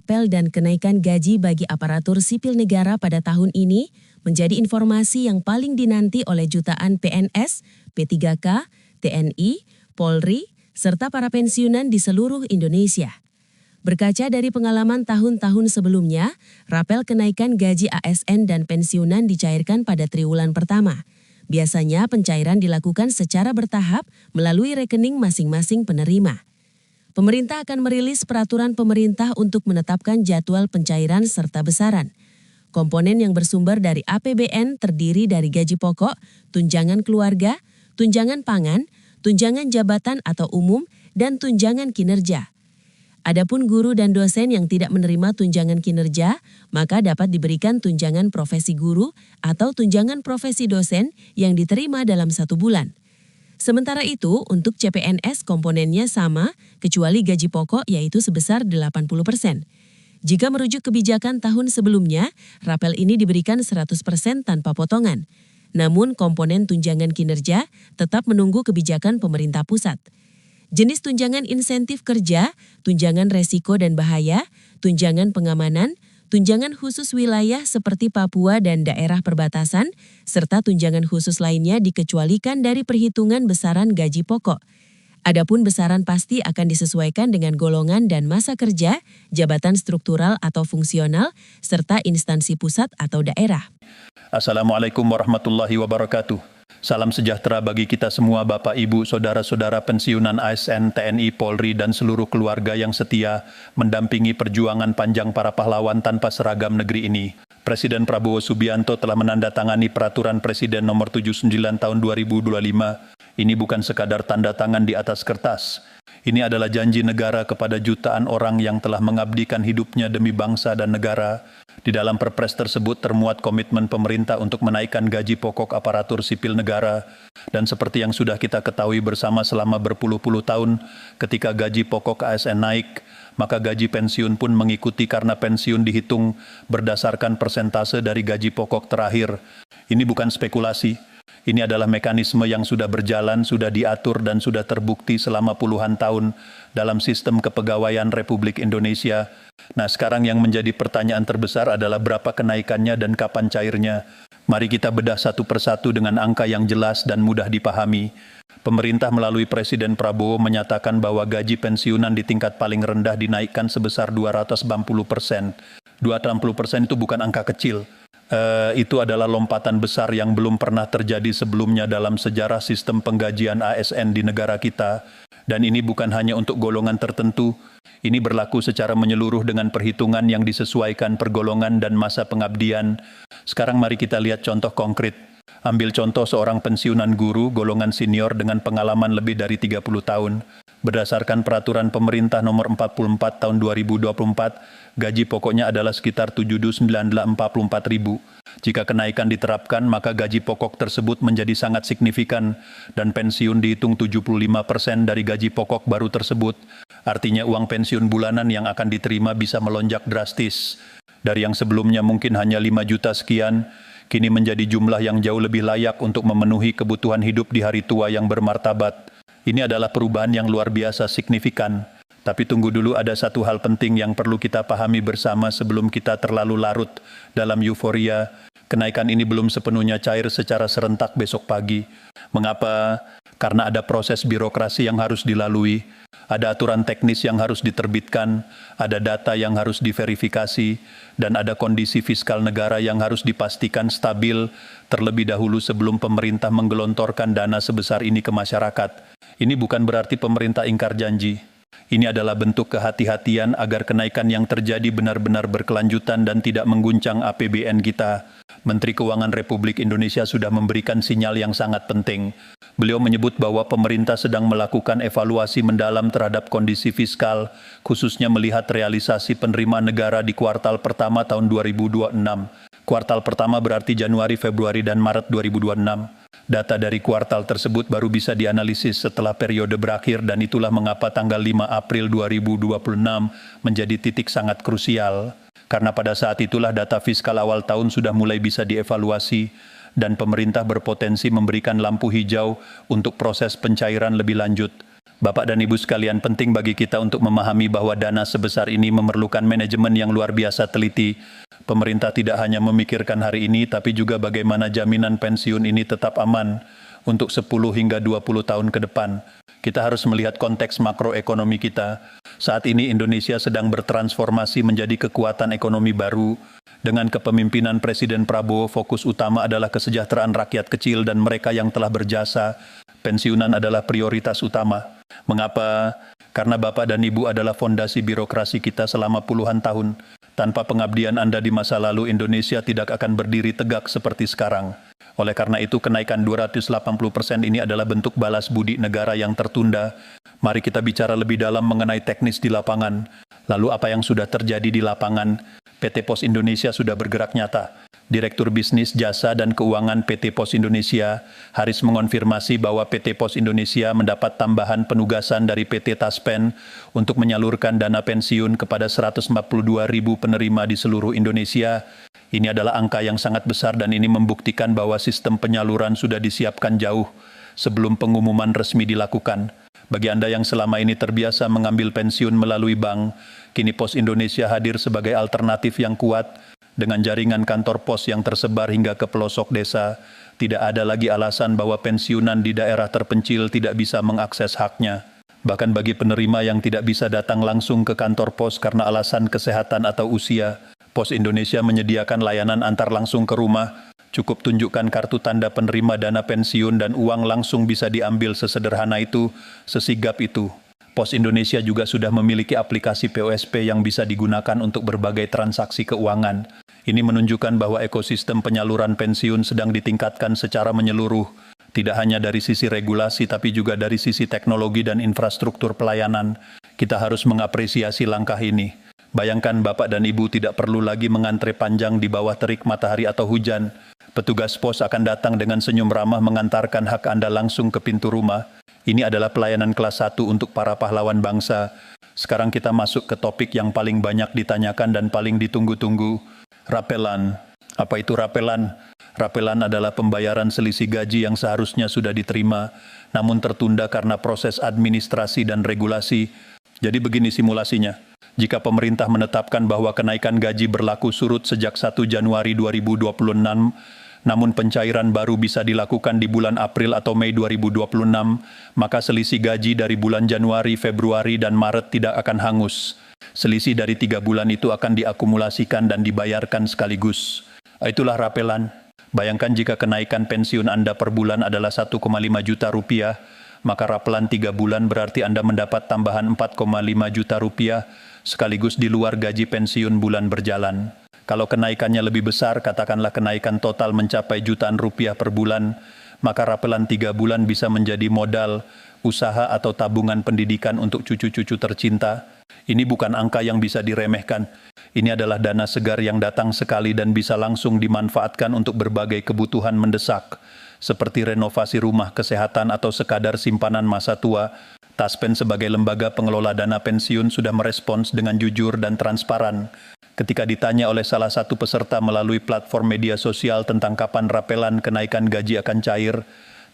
rapel dan kenaikan gaji bagi aparatur sipil negara pada tahun ini menjadi informasi yang paling dinanti oleh jutaan PNS, P3K, TNI, Polri, serta para pensiunan di seluruh Indonesia. Berkaca dari pengalaman tahun-tahun sebelumnya, rapel kenaikan gaji ASN dan pensiunan dicairkan pada triwulan pertama. Biasanya pencairan dilakukan secara bertahap melalui rekening masing-masing penerima. Pemerintah akan merilis peraturan pemerintah untuk menetapkan jadwal pencairan serta besaran. Komponen yang bersumber dari APBN terdiri dari gaji pokok, tunjangan keluarga, tunjangan pangan, tunjangan jabatan atau umum, dan tunjangan kinerja. Adapun guru dan dosen yang tidak menerima tunjangan kinerja, maka dapat diberikan tunjangan profesi guru atau tunjangan profesi dosen yang diterima dalam 1 bulan. Sementara itu, untuk CPNS komponennya sama, kecuali gaji pokok yaitu sebesar 80%. Jika merujuk kebijakan tahun sebelumnya, rapel ini diberikan 100% tanpa potongan. Namun komponen tunjangan kinerja tetap menunggu kebijakan pemerintah pusat. Jenis tunjangan insentif kerja, tunjangan resiko dan bahaya, tunjangan pengamanan, tunjangan khusus wilayah seperti Papua dan daerah perbatasan, serta tunjangan khusus lainnya dikecualikan dari perhitungan besaran gaji pokok. Adapun besaran pasti akan disesuaikan dengan golongan dan masa kerja, jabatan struktural atau fungsional, serta instansi pusat atau daerah. Assalamualaikum warahmatullahi wabarakatuh. Salam sejahtera bagi kita semua Bapak Ibu, Saudara-saudara pensiunan ASN, TNI, Polri, dan seluruh keluarga yang setia mendampingi perjuangan panjang para pahlawan tanpa seragam negeri ini. Presiden Prabowo Subianto telah menandatangani Peraturan Presiden Nomor 79 Tahun 2025. Ini bukan sekadar tanda tangan di atas kertas. Ini adalah janji negara kepada jutaan orang yang telah mengabdikan hidupnya demi bangsa dan negara. Di dalam Perpres tersebut termuat komitmen pemerintah untuk menaikkan gaji pokok aparatur sipil negara. Dan seperti yang sudah kita ketahui bersama selama berpuluh-puluh tahun, ketika gaji pokok ASN naik, maka gaji pensiun pun mengikuti karena pensiun dihitung berdasarkan persentase dari gaji pokok terakhir. Ini bukan spekulasi. Ini adalah mekanisme yang sudah berjalan, sudah diatur dan sudah terbukti selama puluhan tahun dalam sistem kepegawaian Republik Indonesia. Nah, sekarang yang menjadi pertanyaan terbesar adalah berapa kenaikannya dan kapan cairnya. Mari kita bedah satu persatu dengan angka yang jelas dan mudah dipahami. Pemerintah melalui Presiden Prabowo menyatakan bahwa gaji pensiunan di tingkat paling rendah dinaikkan sebesar 280%. 280% itu bukan angka kecil. Itu adalah lompatan besar yang belum pernah terjadi sebelumnya dalam sejarah sistem penggajian ASN di negara kita. Dan ini bukan hanya untuk golongan tertentu, ini berlaku secara menyeluruh dengan perhitungan yang disesuaikan pergolongan dan masa pengabdian. Sekarang mari kita lihat contoh konkret. Ambil contoh seorang pensiunan guru golongan senior dengan pengalaman lebih dari 30 tahun. Berdasarkan Peraturan Pemerintah Nomor 44 Tahun 2024, gaji pokoknya adalah sekitar Rp7.944.000. Jika kenaikan diterapkan, maka gaji pokok tersebut menjadi sangat signifikan dan pensiun dihitung 75% dari gaji pokok baru tersebut. Artinya uang pensiun bulanan yang akan diterima bisa melonjak drastis. Dari yang sebelumnya mungkin hanya 5 juta sekian, kini menjadi jumlah yang jauh lebih layak untuk memenuhi kebutuhan hidup di hari tua yang bermartabat. Ini adalah perubahan yang luar biasa signifikan. Tapi tunggu dulu, ada satu hal penting yang perlu kita pahami bersama sebelum kita terlalu larut dalam euforia. Kenaikan ini belum sepenuhnya cair secara serentak besok pagi. Mengapa? Karena ada proses birokrasi yang harus dilalui, ada aturan teknis yang harus diterbitkan, ada data yang harus diverifikasi, dan ada kondisi fiskal negara yang harus dipastikan stabil terlebih dahulu sebelum pemerintah menggelontorkan dana sebesar ini ke masyarakat. Ini bukan berarti pemerintah ingkar janji. Ini adalah bentuk kehati-hatian agar kenaikan yang terjadi benar-benar berkelanjutan dan tidak mengguncang APBN kita. Menteri Keuangan Republik Indonesia sudah memberikan sinyal yang sangat penting. Beliau menyebut bahwa pemerintah sedang melakukan evaluasi mendalam terhadap kondisi fiskal, khususnya melihat realisasi penerimaan negara di kuartal pertama tahun 2026. Kuartal pertama berarti Januari, Februari, dan Maret 2026. Data dari kuartal tersebut baru bisa dianalisis setelah periode berakhir dan itulah mengapa tanggal 5 April 2026 menjadi titik sangat krusial. Karena pada saat itulah data fiskal awal tahun sudah mulai bisa dievaluasi dan pemerintah berpotensi memberikan lampu hijau untuk proses pencairan lebih lanjut. Bapak dan Ibu sekalian, penting bagi kita untuk memahami bahwa dana sebesar ini memerlukan manajemen yang luar biasa teliti. Pemerintah tidak hanya memikirkan hari ini, tapi juga bagaimana jaminan pensiun ini tetap aman untuk 10 hingga 20 tahun ke depan. Kita harus melihat konteks makroekonomi kita. Saat ini Indonesia sedang bertransformasi menjadi kekuatan ekonomi baru. Dengan kepemimpinan Presiden Prabowo, fokus utama adalah kesejahteraan rakyat kecil dan mereka yang telah berjasa. Pensiunan adalah prioritas utama. Mengapa? Karena Bapak dan Ibu adalah fondasi birokrasi kita selama puluhan tahun. Tanpa pengabdian Anda di masa lalu, Indonesia tidak akan berdiri tegak seperti sekarang. Oleh karena itu, kenaikan 280% ini adalah bentuk balas budi negara yang tertunda. Mari kita bicara lebih dalam mengenai teknis di lapangan. Lalu apa yang sudah terjadi di lapangan? PT Pos Indonesia sudah bergerak nyata. Direktur Bisnis, Jasa, dan Keuangan PT Pos Indonesia, Haris, mengonfirmasi bahwa PT Pos Indonesia mendapat tambahan penugasan dari PT Taspen untuk menyalurkan dana pensiun kepada 142.000 penerima di seluruh Indonesia. Ini adalah angka yang sangat besar dan ini membuktikan bahwa sistem penyaluran sudah disiapkan jauh sebelum pengumuman resmi dilakukan. Bagi Anda yang selama ini terbiasa mengambil pensiun melalui bank, kini Pos Indonesia hadir sebagai alternatif yang kuat. Dengan jaringan kantor pos yang tersebar hingga ke pelosok desa, tidak ada lagi alasan bahwa pensiunan di daerah terpencil tidak bisa mengakses haknya. Bahkan bagi penerima yang tidak bisa datang langsung ke kantor pos karena alasan kesehatan atau usia, Pos Indonesia menyediakan layanan antar langsung ke rumah. Cukup tunjukkan kartu tanda penerima dana pensiun dan uang langsung bisa diambil sesederhana itu, sesigap itu. Pos Indonesia juga sudah memiliki aplikasi POSP yang bisa digunakan untuk berbagai transaksi keuangan. Ini menunjukkan bahwa ekosistem penyaluran pensiun sedang ditingkatkan secara menyeluruh, tidak hanya dari sisi regulasi tapi juga dari sisi teknologi dan infrastruktur pelayanan. Kita harus mengapresiasi langkah ini. Bayangkan Bapak dan Ibu tidak perlu lagi mengantre panjang di bawah terik matahari atau hujan. Petugas pos akan datang dengan senyum ramah mengantarkan hak Anda langsung ke pintu rumah. Ini adalah pelayanan kelas 1 untuk para pahlawan bangsa. Sekarang kita masuk ke topik yang paling banyak ditanyakan dan paling ditunggu-tunggu. Rapelan. Apa itu rapelan? Rapelan adalah pembayaran selisih gaji yang seharusnya sudah diterima, namun tertunda karena proses administrasi dan regulasi. Jadi begini simulasinya. Jika pemerintah menetapkan bahwa kenaikan gaji berlaku surut sejak 1 Januari 2026, namun pencairan baru bisa dilakukan di bulan April atau Mei 2026, maka selisih gaji dari bulan Januari, Februari, dan Maret tidak akan hangus. Selisih dari 3 bulan itu akan diakumulasikan dan dibayarkan sekaligus. Itulah rapelan. Bayangkan jika kenaikan pensiun Anda per bulan adalah 1,5 juta rupiah, maka rapelan 3 bulan berarti Anda mendapat tambahan 4,5 juta rupiah, sekaligus di luar gaji pensiun bulan berjalan. Kalau kenaikannya lebih besar, katakanlah kenaikan total mencapai jutaan rupiah per bulan, maka rapelan 3 bulan bisa menjadi modal, usaha atau tabungan pendidikan untuk cucu-cucu tercinta. Ini bukan angka yang bisa diremehkan. Ini adalah dana segar yang datang sekali dan bisa langsung dimanfaatkan untuk berbagai kebutuhan mendesak, seperti renovasi rumah, kesehatan, atau sekadar simpanan masa tua. Taspen sebagai lembaga pengelola dana pensiun sudah merespons dengan jujur dan transparan. Ketika ditanya oleh salah satu peserta melalui platform media sosial tentang kapan rapelan kenaikan gaji akan cair,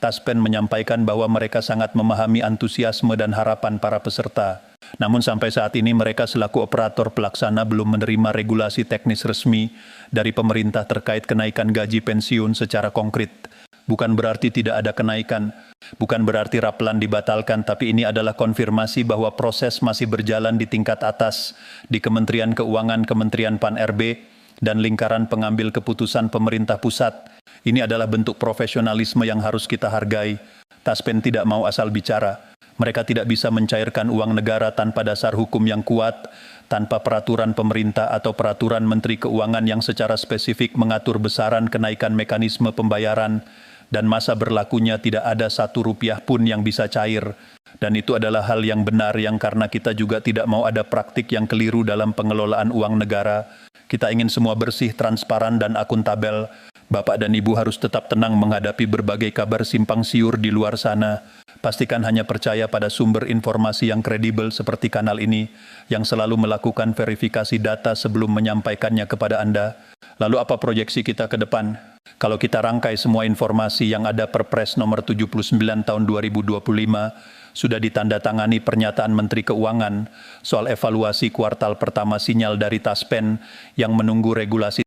Taspen menyampaikan bahwa mereka sangat memahami antusiasme dan harapan para peserta. Namun sampai saat ini mereka selaku operator pelaksana belum menerima regulasi teknis resmi dari pemerintah terkait kenaikan gaji pensiun secara konkret. Bukan berarti tidak ada kenaikan, bukan berarti rapelan dibatalkan, tapi ini adalah konfirmasi bahwa proses masih berjalan di tingkat atas, di Kementerian Keuangan, Kementerian Pan-RB, dan lingkaran pengambil keputusan pemerintah pusat. Ini adalah bentuk profesionalisme yang harus kita hargai. Taspen tidak mau asal bicara. Mereka tidak bisa mencairkan uang negara tanpa dasar hukum yang kuat, tanpa peraturan pemerintah atau peraturan Menteri Keuangan yang secara spesifik mengatur besaran kenaikan mekanisme pembayaran, dan masa berlakunya tidak ada 1 rupiah pun yang bisa cair. Dan itu adalah hal yang benar yang karena kita juga tidak mau ada praktik yang keliru dalam pengelolaan uang negara. Kita ingin semua bersih, transparan, dan akuntabel. Bapak dan Ibu harus tetap tenang menghadapi berbagai kabar simpang siur di luar sana. Pastikan hanya percaya pada sumber informasi yang kredibel seperti kanal ini, yang selalu melakukan verifikasi data sebelum menyampaikannya kepada Anda. Lalu apa proyeksi kita ke depan? Kalau kita rangkai semua informasi yang ada Perpres nomor 79 tahun 2025, sudah ditandatangani pernyataan Menteri Keuangan soal evaluasi kuartal pertama sinyal dari Taspen yang menunggu regulasi